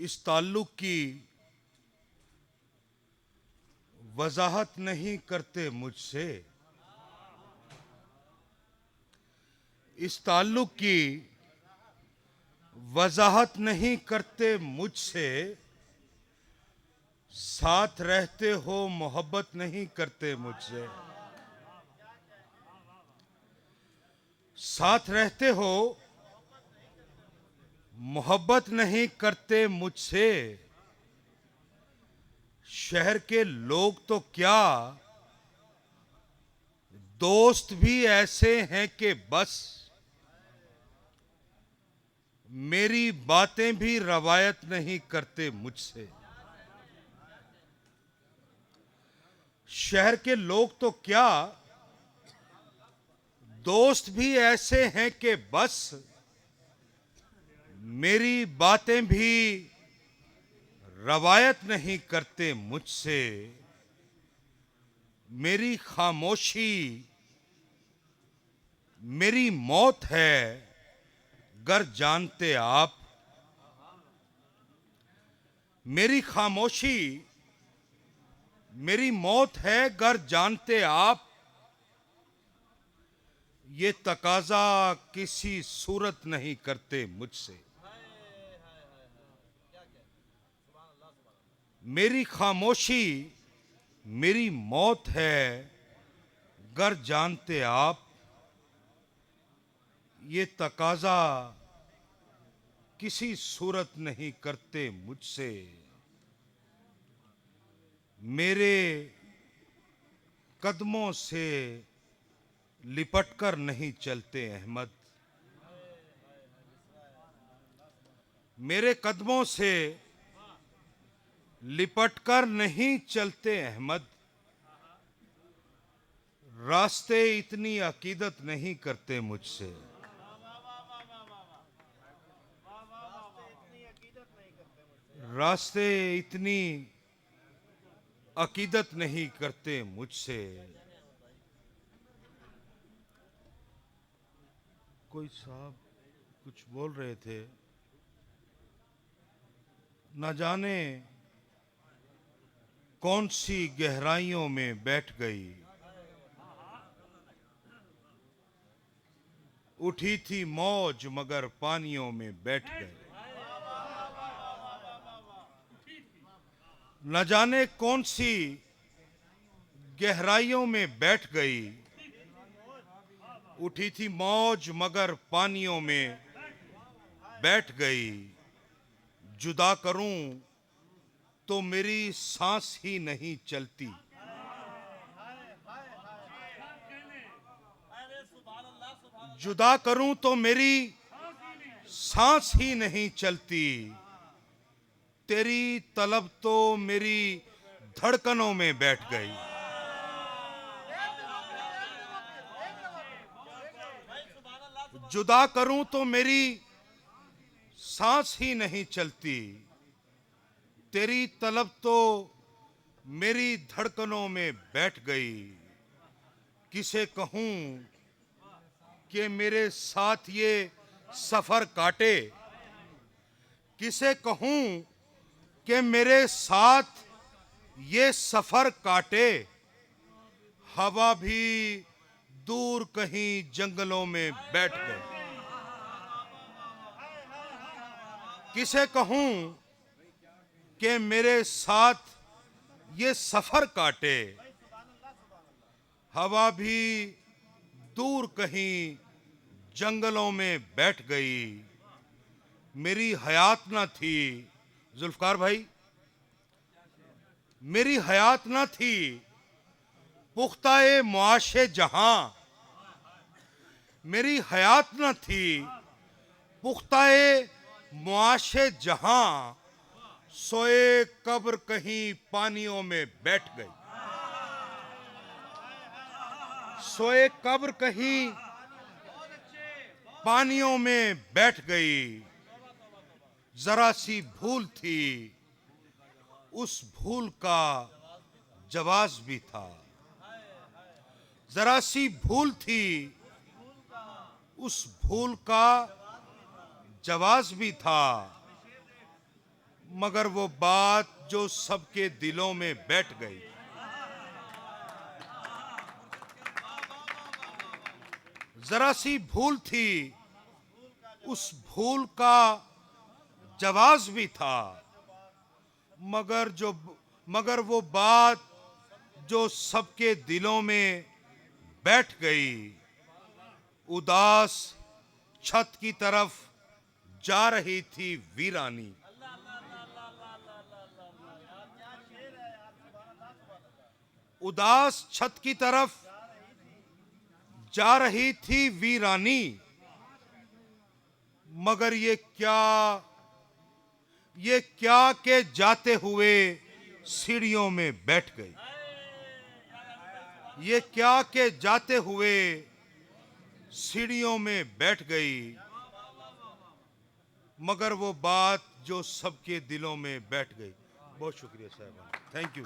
इस ताल्लुक की वजाहत नहीं करते मुझसे, इस ताल्लुक की वजाहत नहीं करते मुझसे, साथ रहते हो मोहब्बत नहीं करते मुझसे, साथ रहते हो मोहब्बत नहीं करते मुझसे। शहर के लोग तो क्या, दोस्त भी ऐसे हैं कि बस मेरी बातें भी रवायत नहीं करते मुझसे। शहर के लोग तो क्या, दोस्त भी ऐसे हैं कि बस मेरी बातें भी रवायत नहीं करते मुझसे। मेरी खामोशी मेरी मौत है गर जानते आप, मेरी खामोशी मेरी मौत है गर जानते आप। ये तकाजा किसी सूरत नहीं करते मुझसे। मेरी खामोशी मेरी मौत है गर जानते आप। ये तकाजा किसी सूरत नहीं करते मुझसे। मेरे कदमों से लिपटकर नहीं चलते अहमद, मेरे कदमों से लिपटकर नहीं चलते अहमद। रास्ते इतनी अकीदत नहीं करते मुझसे, रास्ते इतनी अकीदत नहीं करते मुझसे। कोई साहब कुछ बोल रहे थे, न जाने कौन सी गहराइयों में बैठ गई, उठी थी मौज मगर पानियों में बैठ गई। न जाने कौन सी गहराइयों में बैठ गई, उठी थी मौज मगर पानियों में बैठ गई। जुदा करूं तो मेरी सांस ही नहीं चलती, जुदा करूं तो मेरी सांस ही नहीं चलती। तेरी तलब तो मेरी धड़कनों में बैठ गई, जुदा करूं तो मेरी सांस ही नहीं चलती। तेरी तलब तो मेरी धड़कनों में बैठ गई। किसे कहूं कि मेरे साथ ये सफर काटे, किसे कहूं कि मेरे साथ ये सफर काटे। हवा भी दूर कहीं जंगलों में बैठ गई। किसे कहूं कि मेरे साथ ये सफर काटे। हवा भी दूर कहीं जंगलों में बैठ गई। मेरी हयात न थी जुल्फकार भाई, मेरी हयात न थी पुख्ताए मुआशे जहां, मेरी हयात न थी पुख्ताए मुआशे जहां। सोए कब्र कहीं पानियों में बैठ गई, सोए कब्र कहीं पानियों में बैठ गई। जरा सी भूल थी, उस भूल का जवाब भी था। जरा सी भूल थी, उस भूल का जवाब भी था। मगर वो बात जो सबके दिलों में बैठ गई। जरा सी भूल थी, उस भूल का जवाब भी था, मगर वो बात जो सबके दिलों में बैठ गई। उदास छत की तरफ जा रही थी वीरानी। उदास छत की तरफ जा रही थी वीरानी, मगर ये क्या के जाते हुए सीढ़ियों में बैठ गई। ये क्या के जाते हुए सीढ़ियों में बैठ गई, मगर वो बात जो सबके दिलों में बैठ गई। बहुत शुक्रिया साहब, थैंक यू।